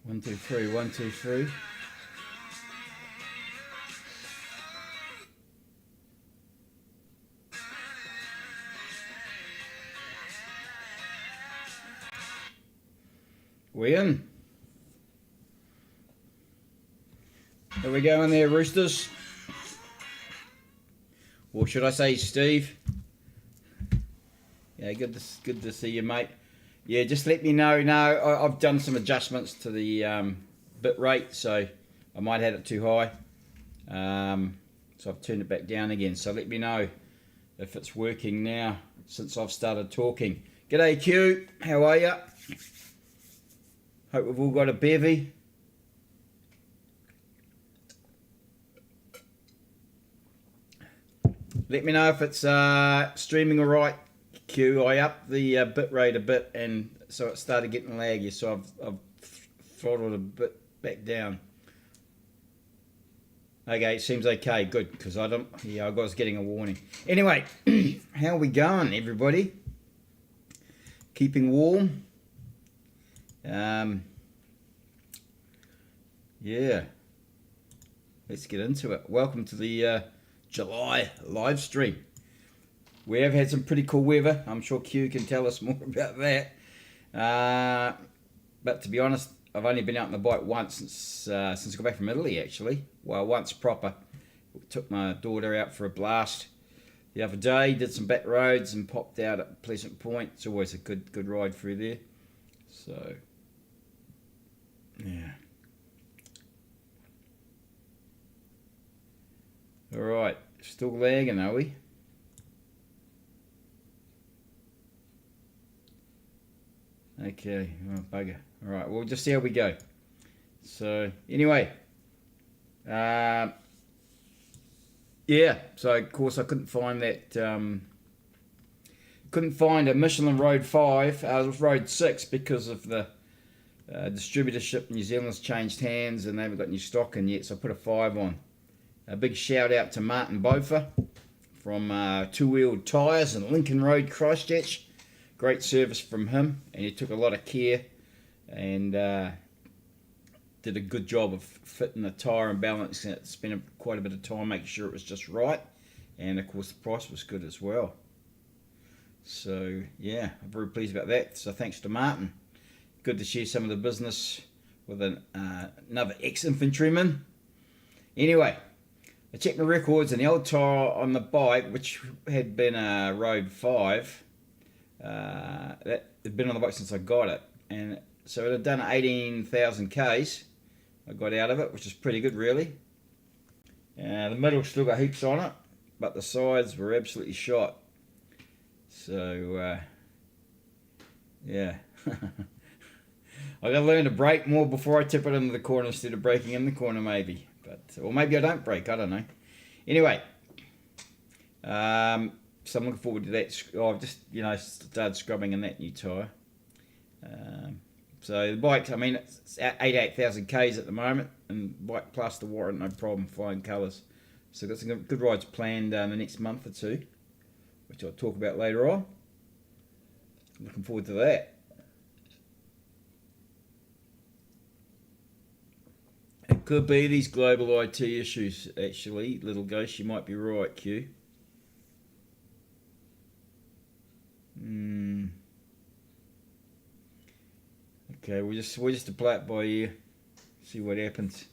1, 2, 3, 1, 2, 3. We in? There we go in there, Roosters. Or should I say Steve? Yeah, good to see you, mate. Yeah, just let me know. No, I've done some adjustments to the bit rate, so I might have it too high. So I've turned it back down again. So let me know if it's working now since I've started talking. G'day Q, how are you? Hope we've all got a bevy. Let me know if it's streaming all right. Q, I upped the bit rate a bit, and so it started getting laggy. So I've throttled a bit back down. Okay, it seems okay. Good, because I was getting a warning. Anyway, how are we going, everybody? Keeping warm. Yeah. Let's get into it. Welcome to the July live stream. We have had some pretty cool weather. I'm sure Q can tell us more about that. But to be honest, I've only been out on the bike once since I got back from Italy, actually. Well, once proper. Took my daughter out for a blast the other day, did some back roads and popped out at Pleasant Point. It's always a good ride through there. So, yeah. Alright, still lagging, are we? Okay, oh, bugger. Alright, we'll just see how we go. So, anyway. Yeah, so of course I couldn't find that, couldn't find a Michelin Road 5, it was Road 6 because of the distributorship in New Zealand's changed hands and they haven't got any stock in yet, so I put a 5 on. A big shout out to Martin Bofa from Two Wheeled Tyres in Lincoln Road, Christchurch. Great service from him, and he took a lot of care and did a good job of fitting the tyre and balancing it. Spent quite a bit of time making sure it was just right, and of course the price was good as well. So yeah, I'm very pleased about that. So thanks to Martin. Good to share some of the business with another ex-infantryman. Anyway, I checked my records, and the old tyre on the bike, which had been a Road 5, that had been on the bike since I got it, and so it had done 18,000 Ks. I got out of it, which is pretty good, really. The middle still got heaps on it, but the sides were absolutely shot. So, yeah. I got to learn to brake more before I tip it into the corner instead of braking in the corner, maybe. But, or maybe I don't brake, I don't know. Anyway, so I'm looking forward to that. I've just, started scrubbing in that new tyre. So the bike, I mean, it's at 88,000 Ks at the moment, and bike plus the warrant, no problem, flying colours. So I've got some good rides planned in the next month or two, which I'll talk about later on. Looking forward to that. It could be these global IT issues, actually. Little ghost, you might be right, Q. Okay, we'll just play it by ear. See what happens.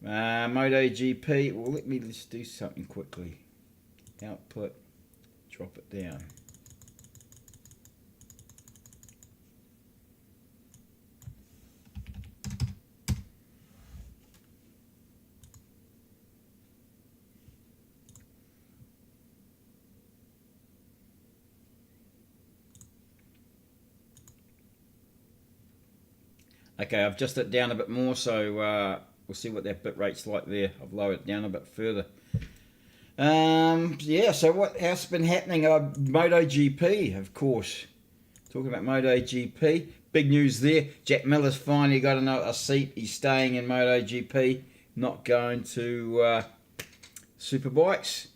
MotoGP. Well, let me just do something quickly. Output. Drop it down. Okay, I've just it down a bit more, so we'll see what that bit rate's like there. I've lowered it down a bit further. Yeah, so what else has been happening? MotoGP, of course. Talking about MotoGP, big news there. Jack Miller's finally got a seat. He's staying in MotoGP, not going to Superbikes.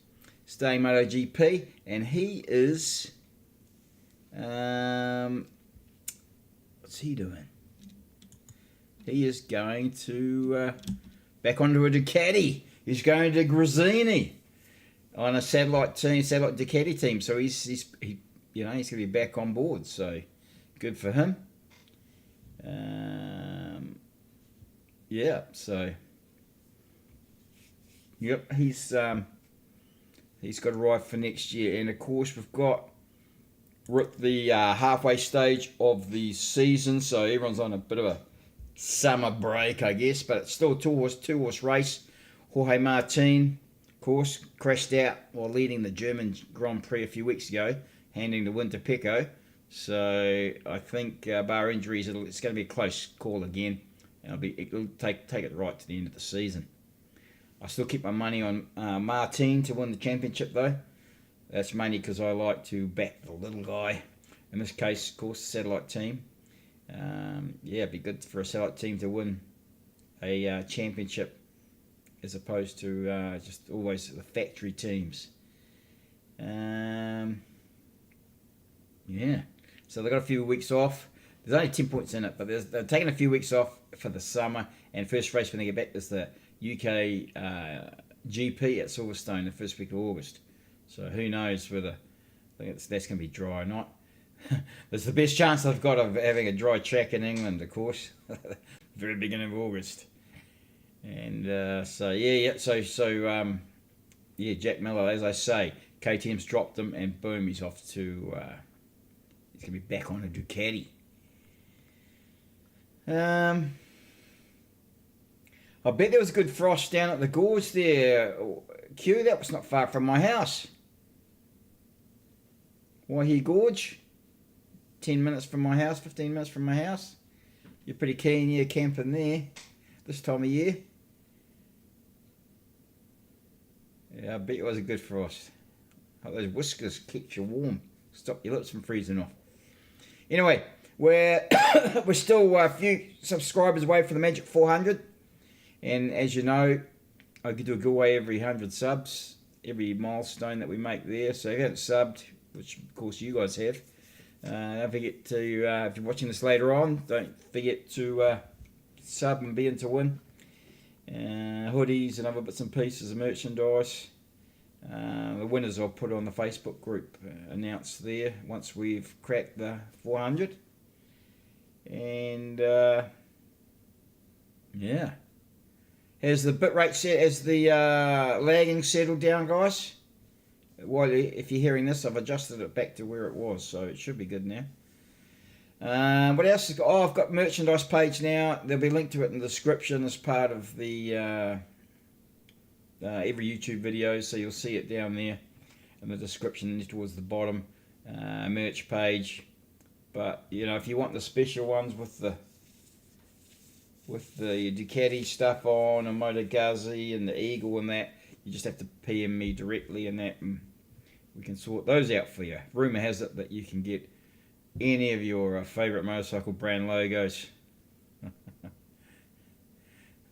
Staying MotoGP, and he is... what's he doing? He is going to back onto a Ducati. He's going to Gresini on a satellite Ducati team. So he's going to be back on board. So good for him. Yeah. So yep, he's got a ride for next year, and of course we're at the halfway stage of the season. So everyone's on a bit of a summer break, I guess, but it's still a two-horse race. Jorge Martin, of course, crashed out while leading the German Grand Prix a few weeks ago, handing the win to Pecco. So I think, bar injuries, it's going to be a close call again. It'll take it right to the end of the season. I still keep my money on Martin to win the championship, though. That's mainly because I like to back the little guy. In this case, of course, the satellite team. Yeah, it'd be good for a satellite team to win a championship as opposed to just always the factory teams. Yeah, so they've got a few weeks off. There's only 10 points in it, but they're taking a few weeks off for the summer, and first race when they get back is the UK GP at Silverstone the first week of August. So who knows whether that's going to be dry or not. There's the best chance I've got of having a dry track in England, of course. Very beginning of August. And Jack Miller, as I say, KTM's dropped him, and boom, he's off to. He's going to be back on a Ducati. I bet there was good frost down at the gorge there. Q, that was not far from my house. Waihi Gorge. 10 minutes from my house, 15 minutes from my house. You're pretty keen, you're camping there this time of year. Yeah, I bet it was a good frost. Hope those whiskers keep you warm. Stop your lips from freezing off. Anyway, we're still a few subscribers away from the magic 400. And as you know, I could do a giveaway every 100 subs, every milestone that we make there. So if you haven't subbed, which of course you guys have, don't forget to, if you're watching this later on, don't forget to sub and be in to win. Hoodies and other bits and pieces of merchandise. The winners I'll put on the Facebook group, announced there once we've cracked the 400. And yeah. Has the bitrate set, has the lagging settled down, guys? Well, if you're hearing this, I've adjusted it back to where it was, so it should be good now. What else has got? Oh, I've got merchandise page now. There'll be a link to it in the description as part of the every YouTube video, so you'll see it down there in the description towards the bottom. Merch page. But you know, if you want the special ones with the Ducati stuff on, and MotoGP and the Eagle and that, you just have to PM me directly and that, and we can sort those out for you. Rumour has it that you can get any of your favourite motorcycle brand logos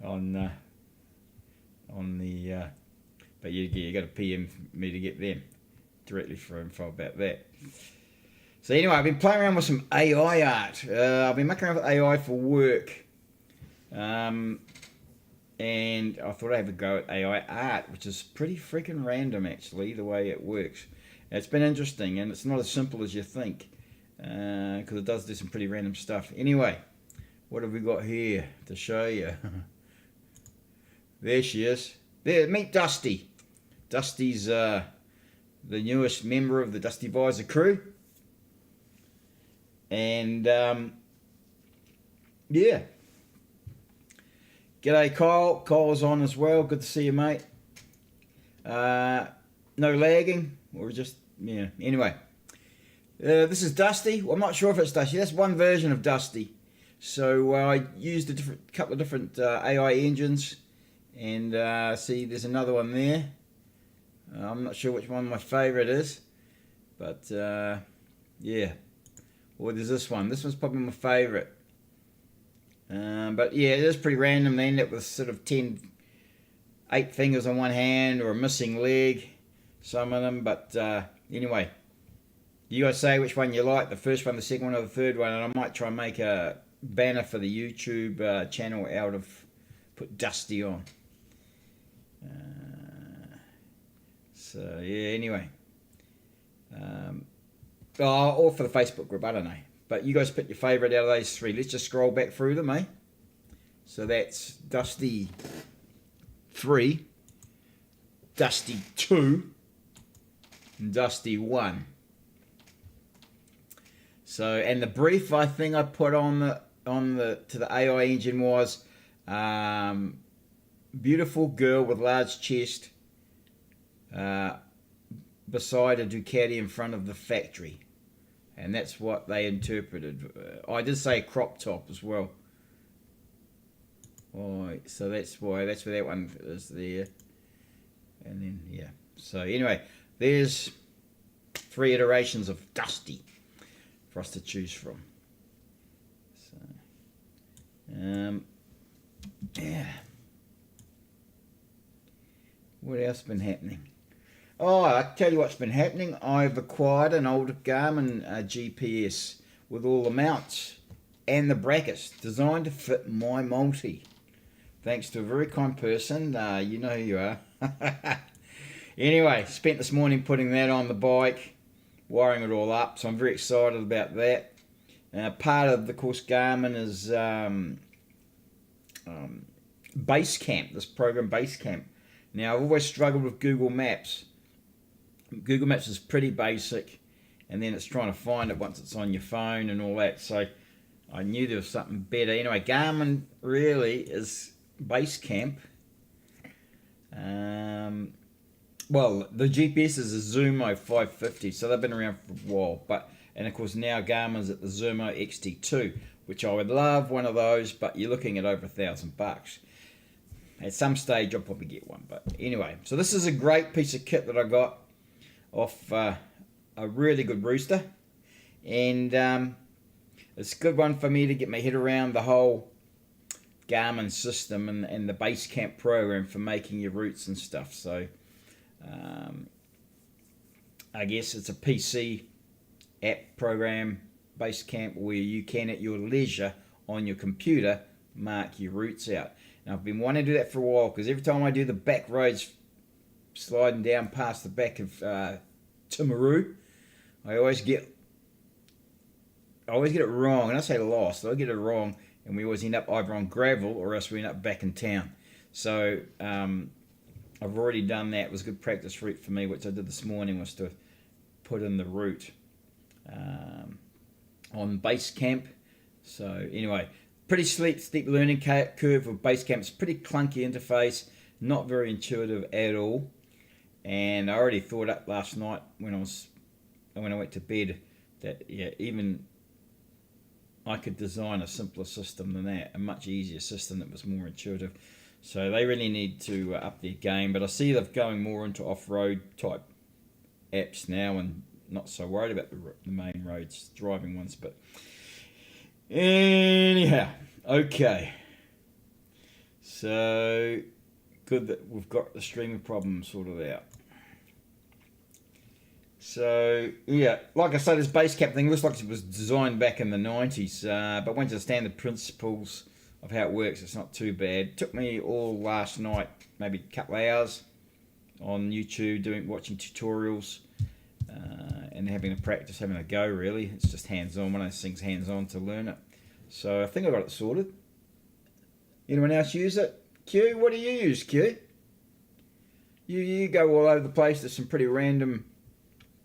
on the but you got to PM me to get them directly for info about that. So anyway, I've been playing around with some AI art. I've been mucking around with AI for work. And I thought I'd have a go at AI art, which is pretty freaking random actually, the way it works. It's been interesting, and it's not as simple as you think, because it does do some pretty random stuff. Anyway, what have we got here to show you? There she is. There, meet Dusty. Dusty's the newest member of the Dusty Visor Crew. And yeah. G'day Kyle. Kyle's on as well. Good to see you, mate. No lagging. Or just, yeah. Anyway. This is Dusty. Well, I'm not sure if it's Dusty. That's one version of Dusty. So I used a couple of different AI engines. And see, there's another one there. I'm not sure which one my favourite is. But yeah. Or there's this one. This one's probably my favourite. But yeah, it is pretty random. They end up with sort of 8 fingers on one hand, or a missing leg, some of them. But anyway, you guys say which one you like, the first one, the second one, or the third one, and I might try and make a banner for the YouTube channel out of, put Dusty on. So yeah, anyway. Or for the Facebook group, I don't know. But you guys pick your favourite out of those 3. Let's just scroll back through them, eh? So that's Dusty 3, Dusty 2, and Dusty 1. So, and the brief I think I put to the AI engine was beautiful girl with large chest beside a Ducati in front of the factory. And that's what they interpreted. I did say crop top as well. Oh, so that's where that one is there. And then, yeah. So anyway, there's 3 iterations of Dusty for us to choose from. So, yeah. What else been happening? Oh, I'll tell you what's been happening. I've acquired an old Garmin GPS with all the mounts and the brackets designed to fit my multi. Thanks to a very kind person. You know who you are. Anyway, spent this morning putting that on the bike, wiring it all up, so I'm very excited about that. Part of the course Garmin is Basecamp, this program Basecamp. Now, I've always struggled with Google Maps. Google Maps is pretty basic, and then it's trying to find it once it's on your phone and all that, so I knew there was something better. Anyway, Garmin really is Basecamp. Well, the GPS is a Zumo 550, so they've been around for a while, and of course now Garmin's at the Zumo XT2, which I would love one of those, but you're looking at over $1,000. At some stage I'll probably get one, but anyway. So this is a great piece of kit that I got off a really good rooster, and it's a good one for me to get my head around the whole Garmin system and the Basecamp program for making your routes and stuff. So I guess it's a PC app program, Basecamp, where you can at your leisure on your computer mark your routes out. Now I've been wanting to do that for a while, because every time I do the back roads sliding down past the back of Timaru, I always get it wrong, and I say lost, I get it wrong, and we always end up either on gravel or else we end up back in town. So I've already done that. It was a good practice route for me, which I did this morning, was to put in the route on Basecamp. So anyway, pretty steep learning curve with Basecamp. It's a pretty clunky interface, not very intuitive at all. And I already thought up last night when I went to bed that even I could design a simpler system than that, a much easier system that was more intuitive. So they really need to up their game. But I see they're going more into off-road type apps now, and not so worried about the main roads, driving ones. But anyhow, okay. So good that we've got the streaming problem sorted out. So yeah, like I said, this Basecamp thing looks like it was designed back in the 90s, but once you understand the principles of how it works, it's not too bad. It took me all last night, maybe a couple of hours on YouTube watching tutorials and having a practice, having a go. Really, it's just hands-on. One of those things, hands-on to learn it. So I think I got it sorted. Anyone else use it? Q, what do you use, Q? You go all over the place. There's some pretty random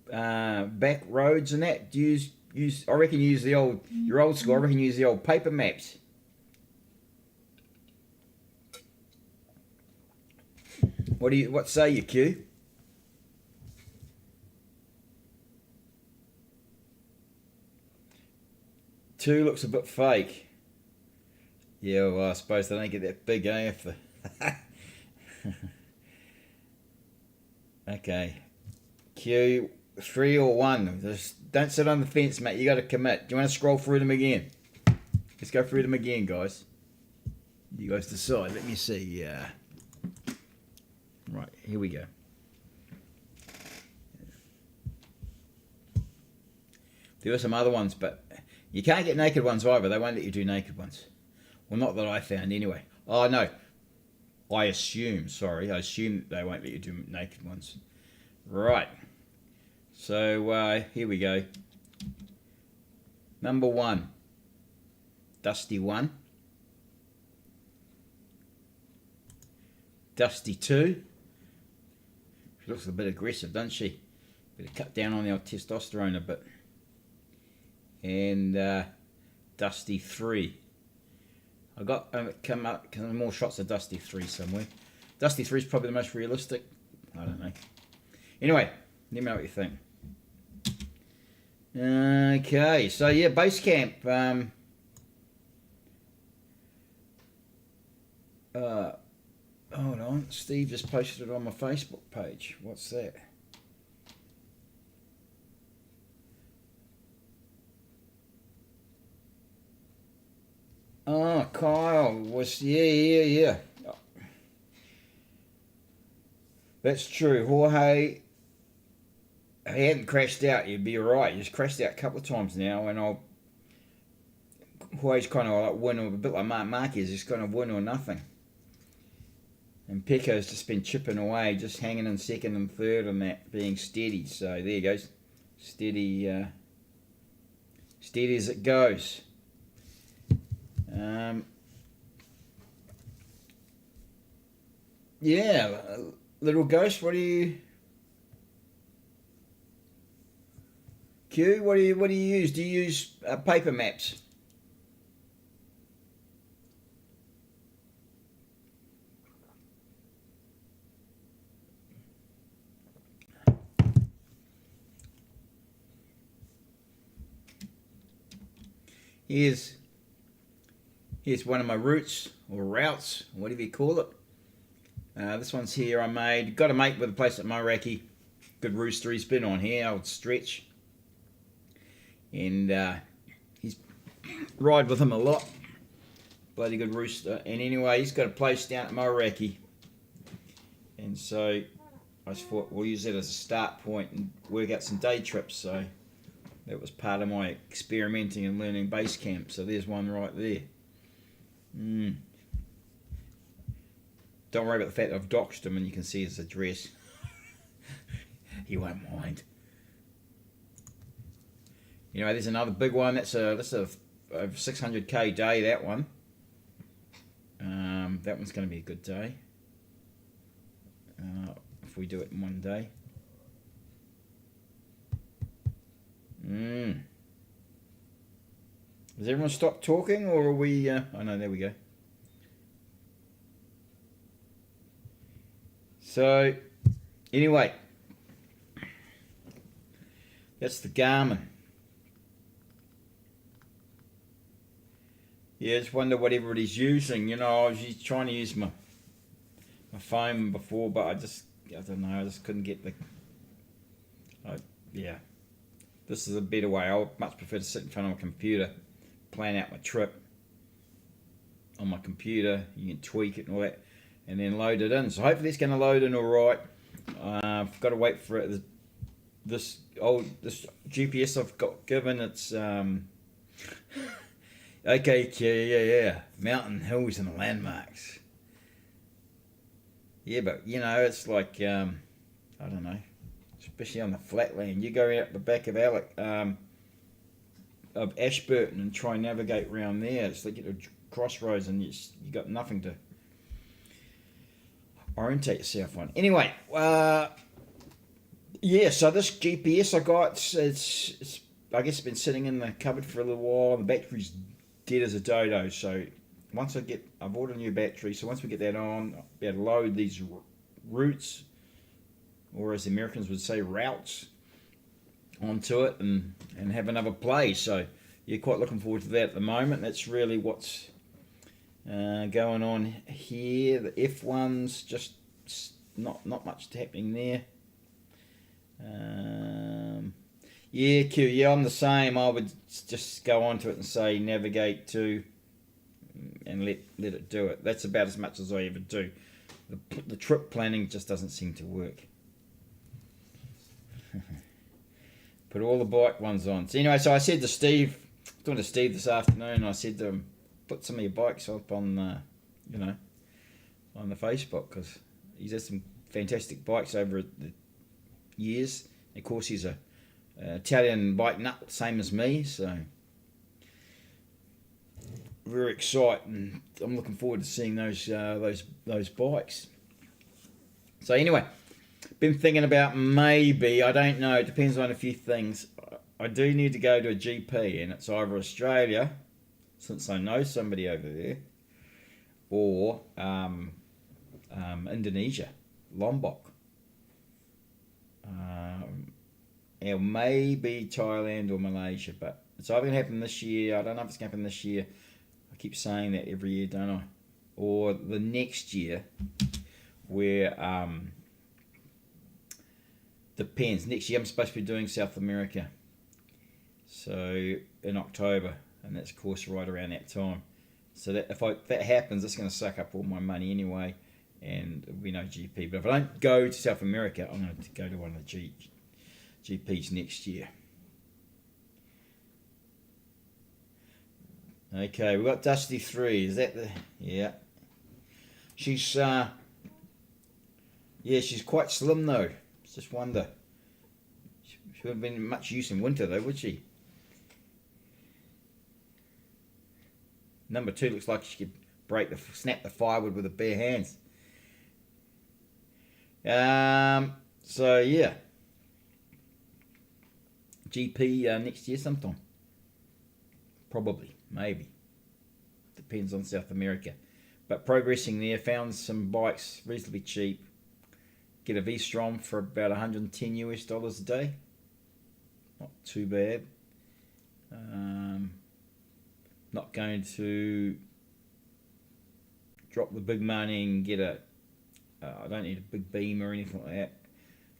back roads and that. Do you use? I reckon you use you're old school. I reckon you use the old paper maps. What say you, Q? Two looks a bit fake. Yeah, well, I suppose they don't get that big, eh? Okay. Q, 3 or 1. Just don't sit on the fence, mate. You got to commit. Do you want to scroll through them again? Let's go through them again, guys. You guys decide. Let me see. Right, here we go. There are some other ones, but you can't get naked ones either. They won't let you do naked ones. Well, not that I found anyway. Oh, no. I assume they won't let you do naked ones. Right. So, here we go. Number 1. Dusty 1. Dusty 2. She looks a bit aggressive, doesn't she? Better cut down on the old testosterone a bit. And Dusty 3. I got come up more shots of Dusty 3 somewhere. Dusty 3 is probably the most realistic. I don't know. Anyway, let me know what you think. Okay, so yeah, Basecamp. Hold on, Steve just posted it on my Facebook page. What's that? Oh, Kyle was yeah. That's true. Jorge, he hadn't crashed out. You'd be alright. He's crashed out a couple of times now, and Jorge's kind of like win, or a bit like Marquez. He's kind of win or nothing. And Pecco's just been chipping away, just hanging in second and third on that, being steady. So there you go, steady, steady as it goes. Yeah, little ghost. What do you, Q? What do you use? Do you use paper maps? Here's one of my routes or routes, whatever you call it. This one's here I made. Got a mate with a place at Moeraki. Good rooster. He's been on here, old Stretch. And he's ride with him a lot. Bloody good rooster. And anyway, he's got a place down at Moeraki. And so I just thought we'll use that as a start point and work out some day trips. So that was part of my experimenting and learning base camp. So there's one right there. Don't worry about the fact that I've doxed him and you can see his address. He won't mind. You know, there's another big one. That's a over 600k day. That one. That one's going to be a good day. If we do it in one day. Has everyone stopped talking, or are we? Oh no, there we go. So, anyway, that's the Garmin. Yeah, I just wonder what everybody's using. You know, I was trying to use my phone before, but I don't know, I just couldn't get the. Yeah, this is a better way. I would much prefer to sit in front of a computer, plan out my trip on my computer. You can tweak it and all that, and then load it in. So hopefully it's going to load in all right. I've got to wait for it. This GPS I've got given, it's okay, yeah, mountain, hills and landmarks. Yeah, but you know, it's like I don't know, especially on the flatland. You go out the back of Ashburton and try and navigate around there. It's like you get a crossroads and you got nothing to orientate yourself on. Anyway, yeah. So this GPS I got, it's I guess it's been sitting in the cupboard for a little while. The battery's dead as a dodo. So once I've ordered a new battery. So once we get that on, I'll be able to load these routes, or as the Americans would say, routes, onto it and have another play. So you're quite looking forward to that at the moment. That's really what's going on here. The F1's just not much happening there. Yeah, Q. Yeah, I'm the same. I would just go onto it and say navigate to, and let it do it. That's about as much as I ever do. The trip planning just doesn't seem to work. Put all the bike ones on. So anyway, so I said to Steve, talking to Steve this afternoon, I said to him, put some of your bikes up on, on the Facebook, because he's had some fantastic bikes over the years. Of course, he's a Italian bike nut, same as me, so very exciting. I'm looking forward to seeing those bikes. So anyway, been thinking about maybe, I don't know, it depends on a few things. I do need to go to a GP, and it's either Australia, since I know somebody over there, or Indonesia, Lombok. Or maybe Thailand or Malaysia, but it's either going to happen this year. I don't know if it's going to happen this year. I keep saying that every year, don't I? Or the next year, where depends. Next year I'm supposed to be doing South America, so in October, and that's of course right around that time. So that if that happens, it's going to suck up all my money anyway, and there'll be no GP. But if I don't go to South America, I'm going to go to one of the GPs next year. Okay, we've got Dusty 3. Is that the... Yeah. She's Yeah, she's quite slim though. Just wonder. She wouldn't have been much use in winter though, would she? Number 2 looks like she could snap the firewood with her bare hands. So yeah, GP next year sometime. Probably, maybe. Depends on South America. But progressing there, found some bikes reasonably cheap. Get a V-Strom for about $110 US a day. Not too bad. Not going to drop the big money and get a I don't need a big beam or anything like that.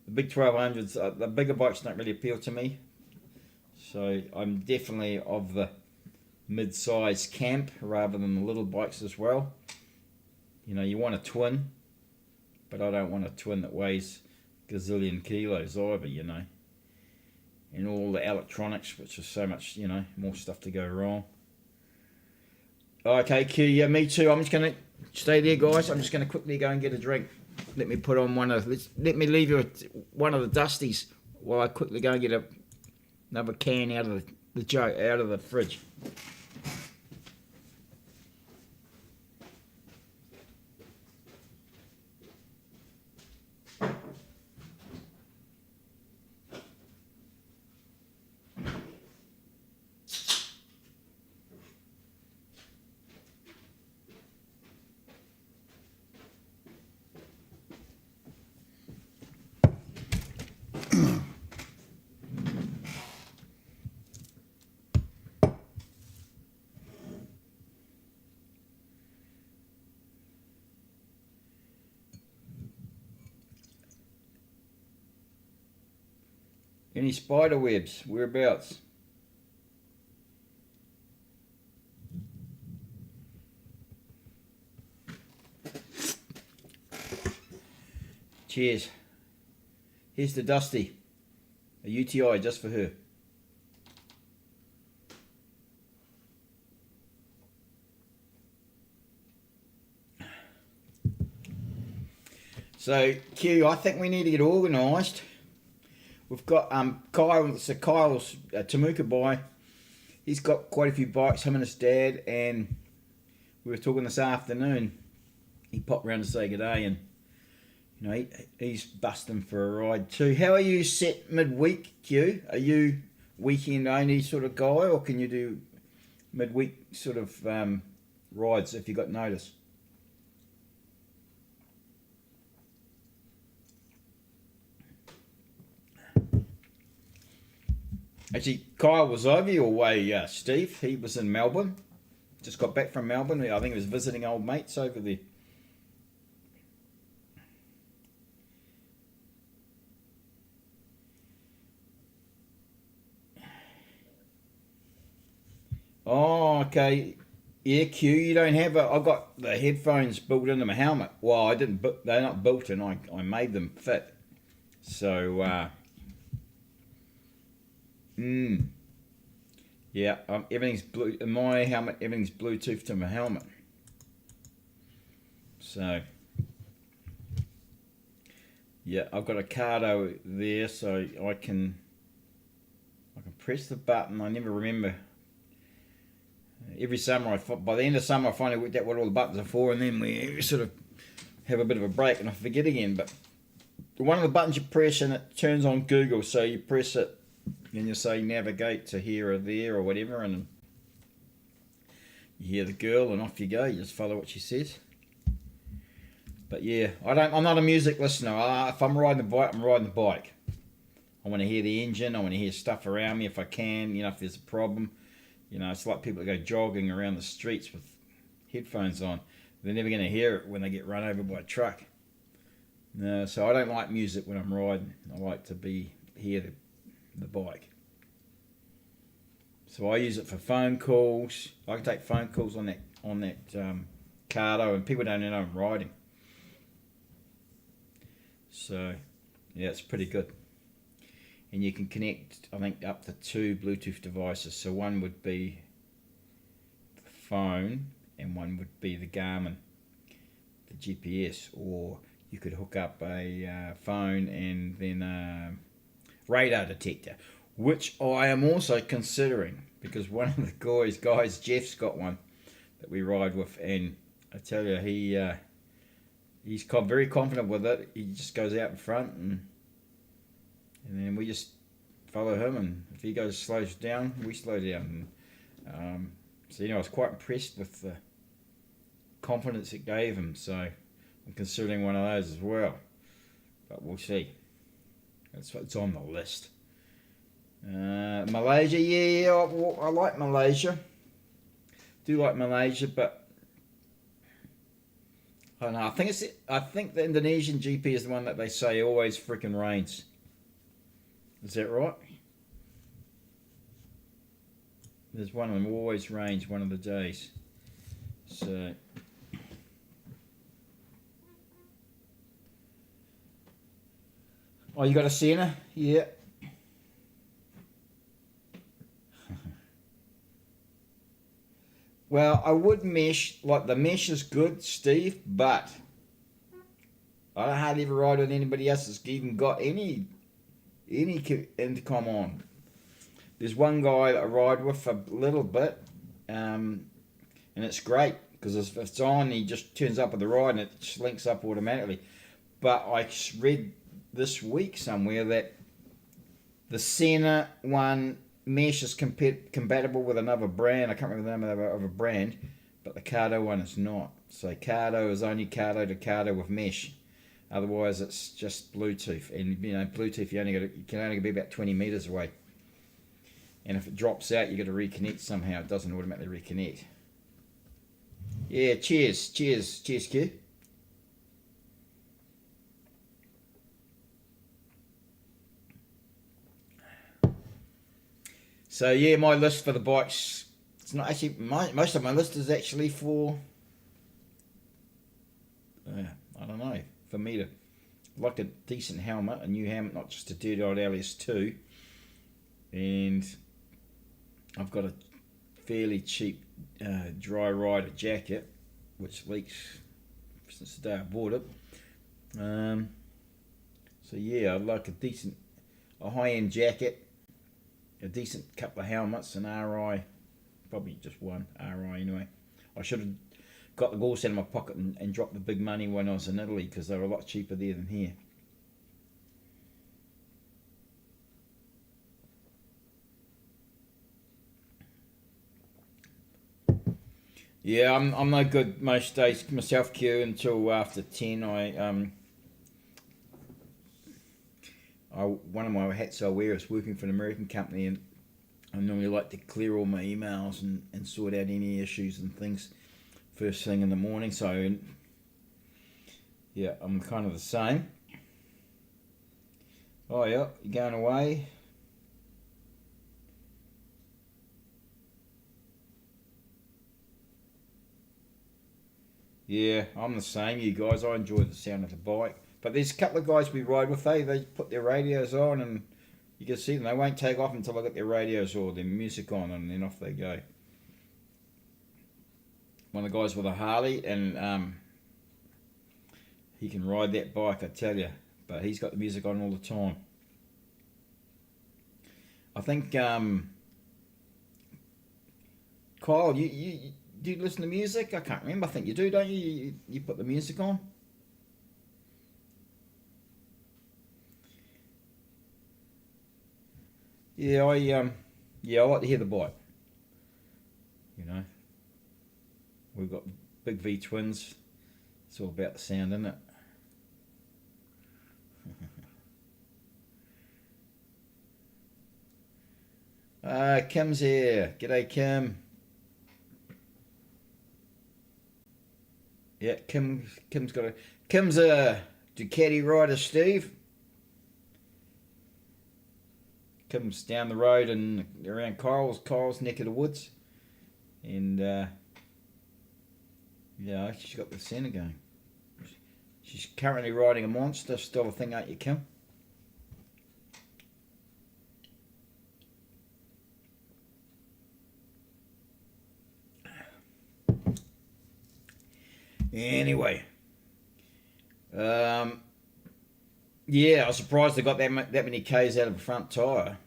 The big 1200s, the bigger bikes don't really appeal to me. So I'm definitely of the mid-size camp rather than the little bikes as well. You know, you want a twin, but I don't want a twin that weighs gazillion kilos either, you know. And all the electronics, which is so much, you know, more stuff to go wrong. Okay, Q, yeah, me too. I'm just going to stay there, guys. I'm just going to quickly go and get a drink. Let me put on let me leave you with one of the Dusties while I quickly go and get another can out of the fridge. Any spider webs? Whereabouts? Cheers. Here's the Dusty. A UTI just for her. So, Q, I think we need to get organised. We've got Kyle's Temuka boy. He's got quite a few bikes, him and his dad, and we were talking this afternoon. He popped round to say good day, and you know he's busting for a ride too. How are you set midweek, Q? Are you weekend only sort of guy, or can you do midweek sort of rides if you got notice? Actually, Kyle was over your way, Steve. He was in Melbourne. Just got back from Melbourne. I think he was visiting old mates over there. Oh, okay. Yeah, Q, you don't have I got the headphones built into my helmet. Well, I didn't. They're not built in. I made them fit. So, yeah, everything's blue in my helmet. Everything's Bluetooth to my helmet. So, yeah, I've got a Cardo there, so I can press the button. I never remember. Every summer, by the end of summer, I finally worked out what all the buttons are for, and then we sort of have a bit of a break, and I forget again. But one of the buttons you press, and it turns on Google. So you press it. And you say navigate to here or there or whatever, and you hear the girl, and off you go. You just follow what she says. But yeah, I'm not a music listener. If I'm riding the bike, I'm riding the bike. I want to hear the engine. I want to hear stuff around me if I can. You know, if there's a problem. You know, it's like people that go jogging around the streets with headphones on. They're never going to hear it when they get run over by a truck. No, so I don't like music when I'm riding. I like to hear the bike. So I use it for phone calls. I can take phone calls on that Cardo, and people don't know I'm riding. So yeah, it's pretty good. And you can connect, I think, up to 2 Bluetooth devices. So one would be the phone, and one would be the Garmin, the GPS. Or you could hook up a phone and then a radar detector, which I am also considering, because one of the guys, Jeff's got one that we ride with, and I tell you, he's very confident with it. He just goes out in front, and then we just follow him, and if he slows down, we slow down. And, so I was quite impressed with the confidence it gave him. So I'm considering one of those as well, but we'll see. It's on the list. Malaysia, yeah, I like Malaysia. Do like Malaysia, but I don't know. I think the Indonesian GP is the one that they say always freaking rains. Is that right? There's one of them always rains one of the days. So oh, you got a Senna? Yeah. Well, I would mesh, like the mesh is good, Steve, but I don't hardly ever ride with anybody else that's even got any intercom on. There's one guy that I ride with a little bit, and it's great because if it's on, he just turns up with the ride and it just links up automatically. But I read this week somewhere that the Senna one mesh is compatible with another brand. I can't remember the name of a brand, but the Cardo one is not. So Cardo is only Cardo to Cardo with mesh. Otherwise, it's just Bluetooth, and Bluetooth you can only be about 20 meters away. And if it drops out, you got to reconnect somehow. It doesn't automatically reconnect. Yeah, cheers, Q. So yeah, my list for the bikes, it's not actually, most of my list is actually for, I don't know, for me to like a decent helmet, a new helmet, not just a dirty old Alias 2. And I've got a fairly cheap dry rider jacket, which leaks since the day I bought it. So yeah, I'd like a high-end jacket, a decent couple of helmets, an RI, probably just one RI anyway. I should have got the gauze out of my pocket and dropped the big money when I was in Italy, because they were a lot cheaper there than here. Yeah, I'm no good most days myself, Q, until after 10. One of my hats I wear is working for an American company, and I normally like to clear all my emails and sort out any issues and things first thing in the morning. So yeah, I'm kind of the same. Oh yeah, you going away? Yeah, I'm the same, you guys. I enjoy the sound of the bike. But there's a couple of guys we ride with, they put their radios on, and you can see them. They won't take off until they got their radios or their music on, and then off they go. One of the guys with a Harley, and he can ride that bike, I tell you. But he's got the music on all the time. I think, Kyle, you do you listen to music? I can't remember. I think you do, don't you? You put the music on? Yeah, I like to hear the bike. You know, we've got big V twins. It's all about the sound, isn't it? Kim's here. G'day, Kim. Yeah, Kim's a Ducati rider, Steve. Kim's down the road and around Kyle's neck of the woods, and yeah, she's got the centre going. She's currently riding a monster, still a thing, ain't you, Kim? Anyway, Yeah, I was surprised I got that many Ks out of a front tyre.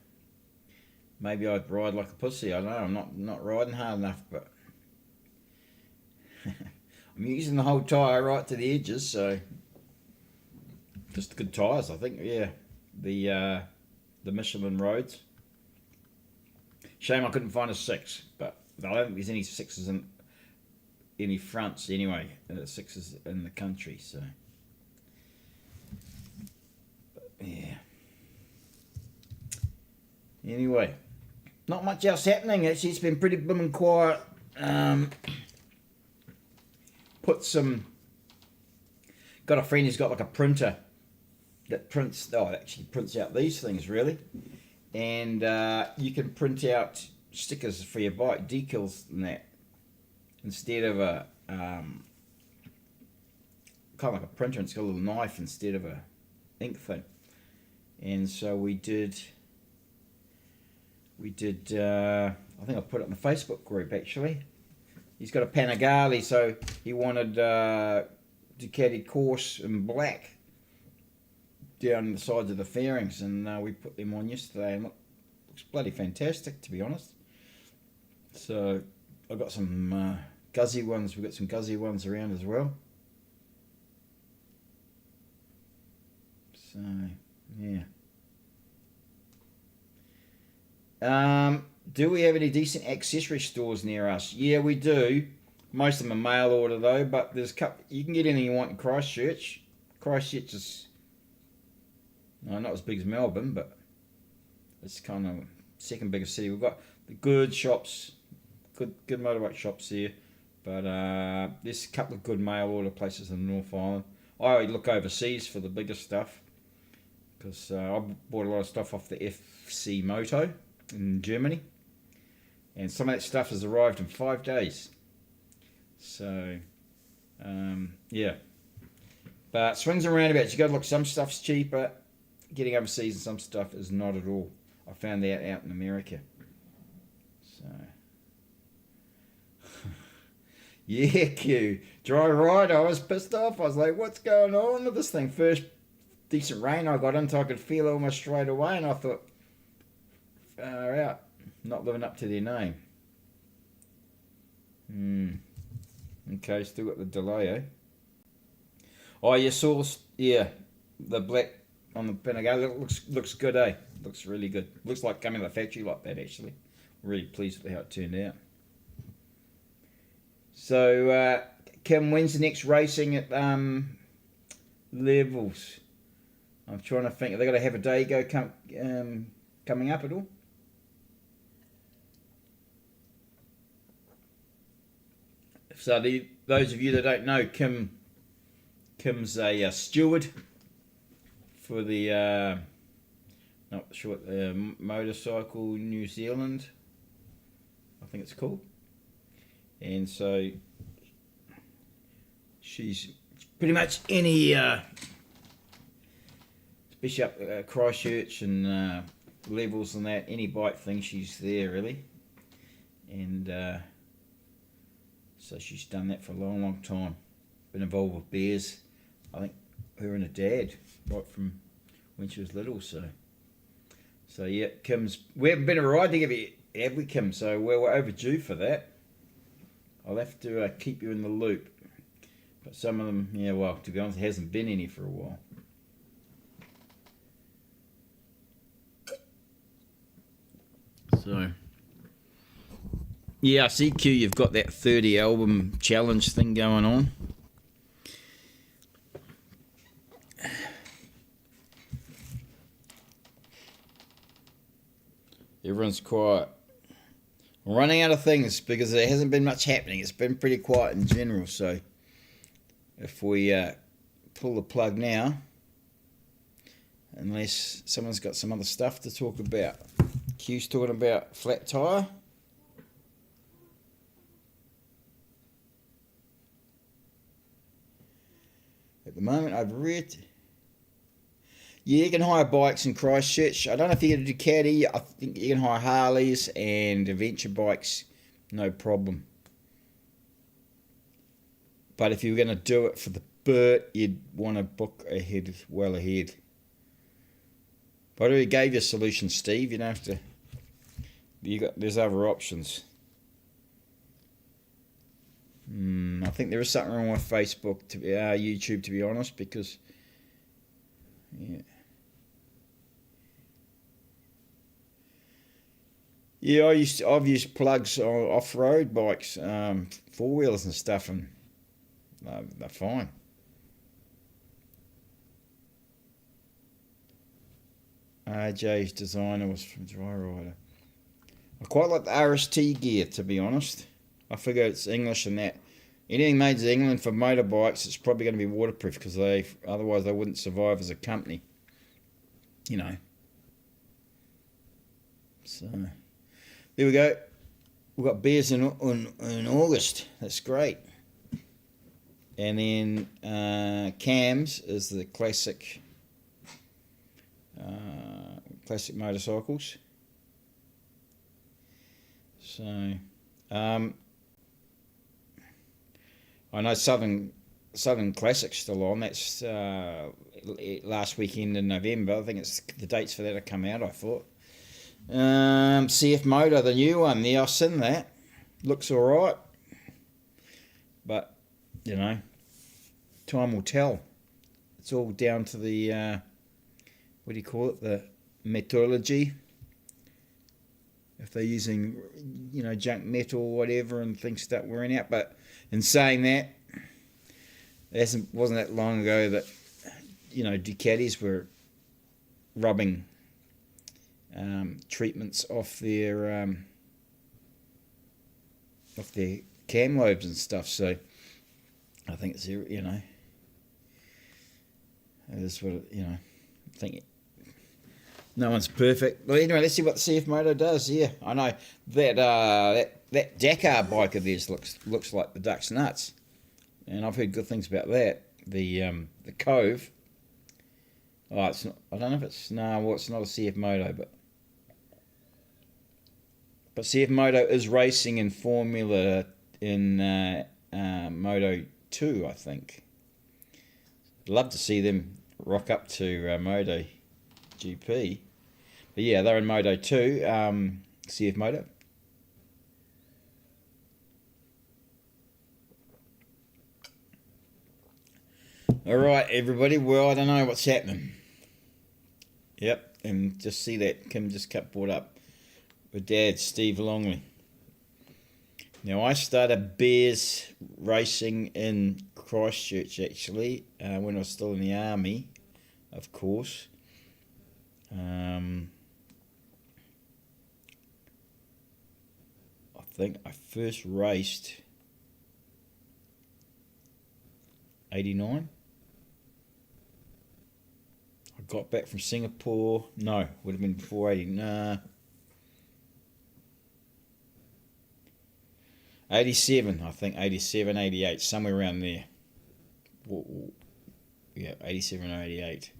Maybe I'd ride like a pussy. I don't know. I'm not riding hard enough, but I'm using the whole tyre right to the edges, so just good tyres, I think. Yeah, the Michelin roads. Shame I couldn't find a 6, but I don't think there's any 6s in any fronts anyway. 6s in the country, so but, yeah. Anyway, not much else happening. Actually, it's been pretty blooming quiet. Got a friend who's got like a printer that prints. Oh, it actually prints out these things really, and you can print out stickers for your bike, decals and that, instead of a kind of like a printer. And it's got a little knife instead of a ink thing. And so we did. I think I put it in the Facebook group actually. He's got a Panigale, so he wanted Ducati course in black down the sides of the fairings, and we put them on yesterday, and looks bloody fantastic, to be honest. So I got some Guzzy ones. We've got some Guzzy ones around as well. So yeah. Do we have any decent accessory stores near us? Yeah, we do. Most of them are mail order though, but there's a couple. You can get anything you want in Christchurch. Christchurch is not as big as Melbourne, but it's kind of second biggest city. We've got the good shops, good motorbike shops here, but there's a couple of good mail order places in the North Island. I look overseas for the bigger stuff because I bought a lot of stuff off the FC Moto in Germany, and some of that stuff has arrived in 5 days. So yeah, but swings and roundabouts. You got to look. Some stuff's cheaper getting overseas, and some stuff is not at all. I found that out in America. So yeah, Q dry ride. I was pissed off. I was like, what's going on with this thing? First decent rain I got into, I could feel it almost straight away, and I thought, far out, not living up to their name. Okay, still got the delay, eh? Oh, you saw, yeah, the black on the Panigale looks good, eh? Looks really good. Looks like coming to the factory like that, actually. Really pleased with how it turned out. So, Kim, when's the next racing at Levels? I'm trying to think. Are they going to have a day go coming up at all? So those of you that don't know, Kim's a steward for the not sure what the Motorcycle New Zealand, I think it's called, and so she's pretty much any especially up Christchurch and Levels and that, any bike thing, she's there really, and so she's done that for a long time. Been involved with bears, I think her and her dad right from when she was little. So yeah, Kim's. We haven't been a ride together yet, have we, Kim? So we're overdue for that. I'll have to keep you in the loop. But some of them, yeah, well, to be honest, there hasn't been any for a while. So yeah, I see, Q, you've got that 30 album challenge thing going on. Everyone's quiet. I'm running out of things because there hasn't been much happening. It's been pretty quiet in general. So if we pull the plug now, unless someone's got some other stuff to talk about. Q's talking about flat tyre. At the moment, I've read. Yeah, you can hire bikes in Christchurch. I don't know if you get a Ducati. I think you can hire Harleys and adventure bikes, no problem. But if you were going to do it for the Burt, you'd want to book ahead, well ahead. But I already gave you a solution, Steve. You don't have to. There's other options. I think there is something wrong with Facebook, YouTube, to be honest, because yeah, I've used plugs on off-road bikes, four-wheelers and stuff, and they're fine. RJ's designer was from Dry Rider. I quite like the RST gear, to be honest. I figure it's English and that. Anything made in England for motorbikes, it's probably going to be waterproof because otherwise they wouldn't survive as a company. You know. So there we go. We've got beers in August. That's great. And then cams is the classic motorcycles. So I know Southern Classic's still on. That's last weekend in November. I think it's the dates for that have come out, I thought. CF Moto, the new one there, I've seen that. Looks alright. But, you know, time will tell. It's all down to the, what do you call it, the metallurgy. If they're using, you know, junk metal or whatever and things start wearing out. But in saying that, it wasn't that long ago that, you know, Ducatis were rubbing treatments off their cam lobes and stuff. So I think it's, you know, that's what, you know, I think no one's perfect. Well, anyway, let's see what the CF Moto does. Yeah, I know that Dakar bike of theirs looks like the duck's nuts, and I've heard good things about that. The Cove. Oh, it's not, I don't know if it's it's not a CF Moto, but CF Moto is racing in Formula in Moto 2, I think. Love to see them rock up to MotoGP. But yeah, they're in Moto 2, CF Moto. Alright, everybody. Well, I don't know what's happening. Yep, and just see that Kim just cut brought up with Dad, Steve Longley. Now, I started Bears racing in Christchurch, actually, when I was still in the army, of course. I think I first raced 89. I got back from Singapore. No, would have been before 80. Nah. 87, I think. 87, 88, somewhere around there. Yeah, 87 or 88.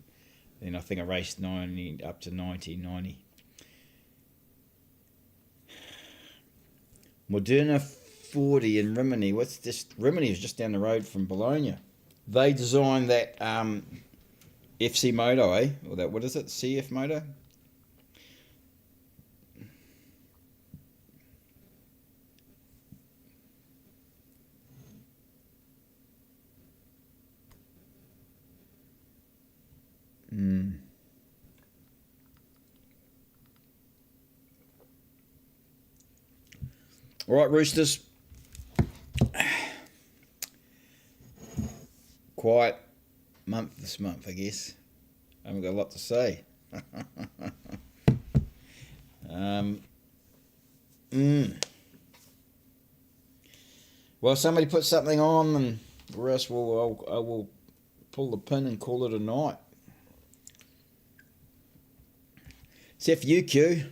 Then I think I raced 90 up to 90. Moderna 40 in Rimini. What's this? Rimini is just down the road from Bologna. They designed that FC Moto, eh? Or that, what is it? CF Moto? All right, Roosters. Quiet month this month, I guess. I haven't got a lot to say. Well, somebody put something on, and or else I will pull the pin and call it a night. Except for you, Q.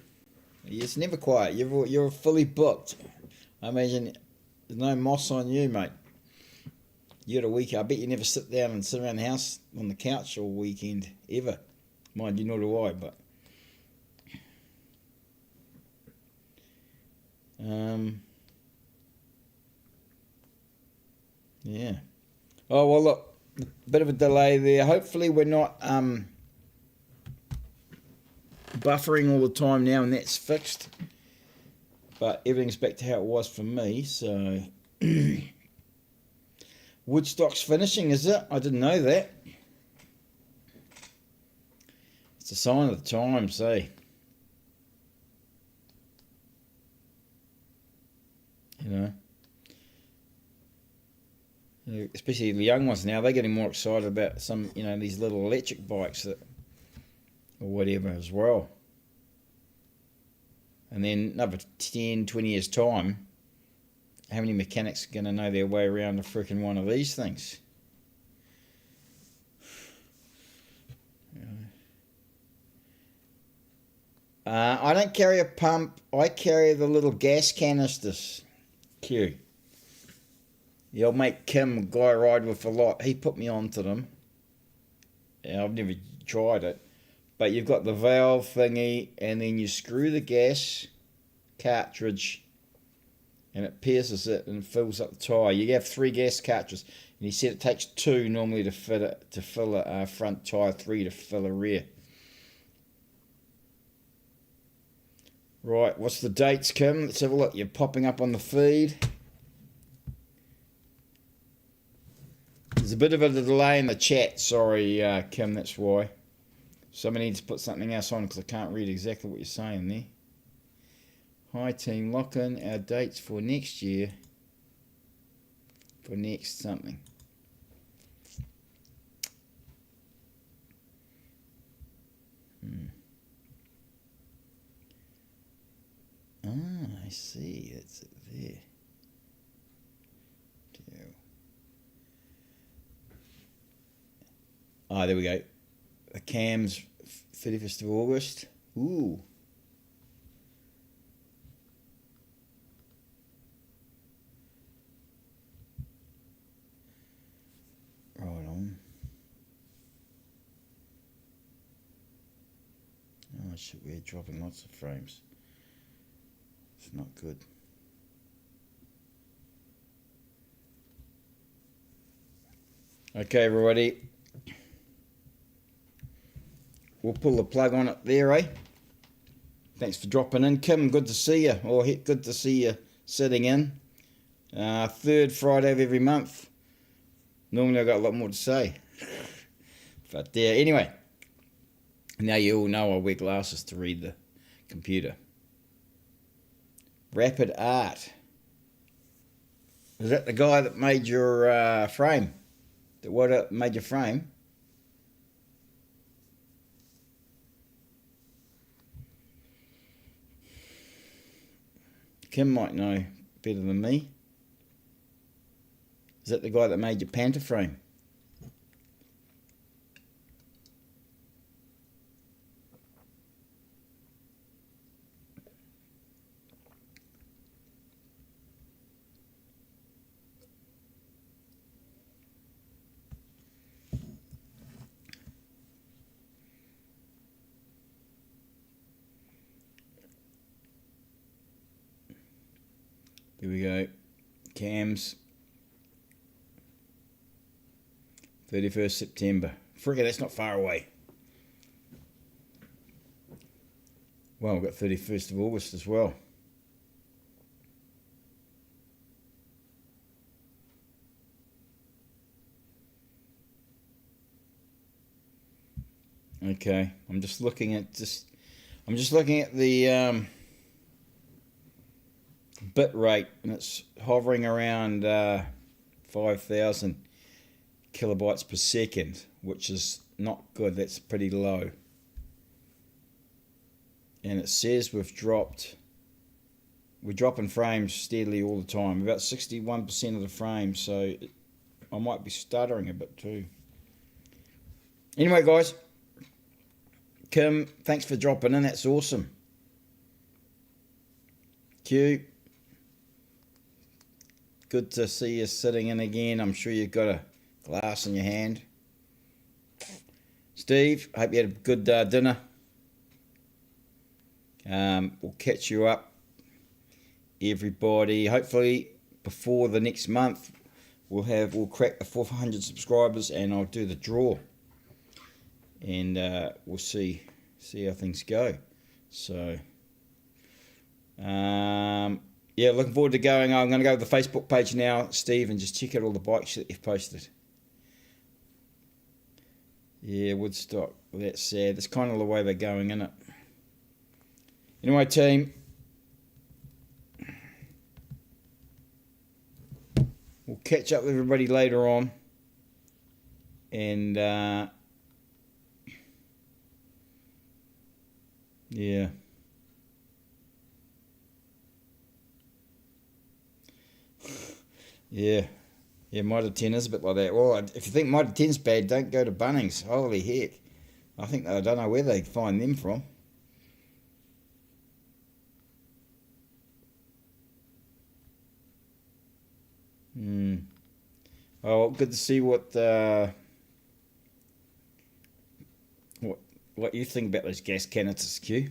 It's never quiet. You're fully booked. I imagine there's no moss on you, mate. You had a week. I bet you never sit down and sit around the house on the couch all weekend, ever. Mind you, nor do I, but... yeah. Oh, well, look. bit of a delay there. Hopefully we're not buffering all the time now, and that's fixed. But everything's back to how it was for me, so... Woodstock's finishing, is it? I didn't know that. It's a sign of the times, eh? You know? Especially the young ones now, they're getting more excited about some, you know, these little electric bikes that, or whatever as well. And then another 10, 20 years' time, how many mechanics are going to know their way around a freaking one of these things? I don't carry a pump. I carry the little gas canisters. Q. The old mate Kim, guy I ride with a lot, he put me onto them. Yeah, I've never tried it. But you've got the valve thingy, and then you screw the gas cartridge, and it pierces it and fills up the tyre. You have 3 gas cartridges, and he said it takes 2 normally to fill a front tyre, 3 to fill a rear. Right, what's the dates, Kim? Let's have a look. You're popping up on the feed. There's a bit of a delay in the chat. Sorry, Kim, that's why. Somebody needs to put something else on because I can't read exactly what you're saying there. Hi, team. Lock in our dates for next year. For next something. Ah, I see. That's it there. Ah, there we go. The cam's 31st of August. Ooh. Right on. Oh shit, we're dropping lots of frames. It's not good. Okay, everybody. We'll pull the plug on it there, eh? Thanks for dropping in, Kim. Good to see you. Or good to see you sitting in. 3rd Friday of every month. Normally I've got a lot more to say. But anyway. Now you all know I wear glasses to read the computer. Rapid Art. Is that the guy that made your frame? That made your frame? Kim might know better than me. Is that the guy that made your Panther frame? Here we go. Cams. 31st September. Frickin', that's not far away. Well, we've got 31st of August as well. Okay, I'm just looking at the bit rate, and it's hovering around 5,000 kilobytes per second, which is not good. That's pretty low. And it says we're dropping frames steadily all the time, about 61% of the frames, so I might be stuttering a bit too. Anyway, guys, Kim, thanks for dropping in. That's awesome. Q, good to see you sitting in again. I'm sure you've got a glass in your hand. Steve, hope you had a good dinner. We'll catch you up, everybody. Hopefully before the next month, we'll crack the 400 subscribers, and I'll do the draw, and we'll see how things go. So yeah, looking forward to going. I'm going to go to the Facebook page now, Steve, and just check out all the bikes that you've posted. Yeah, Woodstock. Well, that's sad. That's kind of the way they're going, isn't it? Anyway, team, we'll catch up with everybody later on, and yeah. Yeah, Mitre 10 is a bit like that. Well, if you think Mitre 10's bad, don't go to Bunnings. Holy heck. I don't know where they find them from. Oh, good to see what you think about those gas canisters, Q.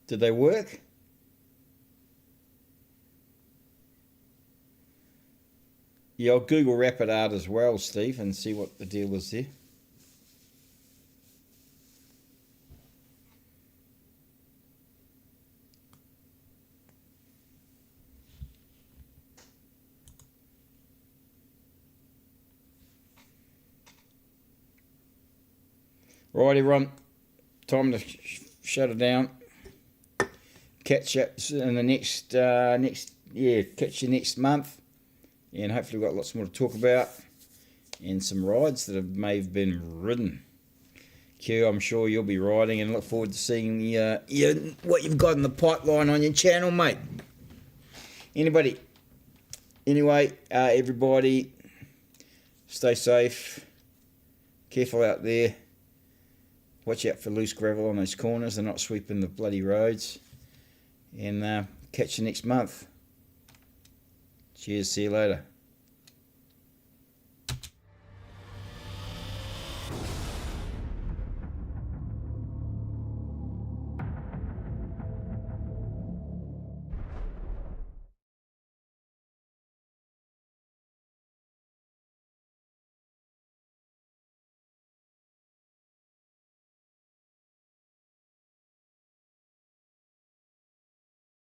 Did they work? Yeah, I'll Google Rapid Art as well, Steve, and see what the deal is there. Right, everyone, time to shut it down. Catch up in the next catch you next month, and hopefully we've got lots more to talk about, and some rides that may have been ridden. Q, I'm sure you'll be riding, and look forward to seeing what you've got in the pipeline on your channel, mate. Anyway, everybody, stay safe, careful out there. Watch out for loose gravel on those corners. They're not sweeping the bloody roads. And catch you next month. Cheers. See you later.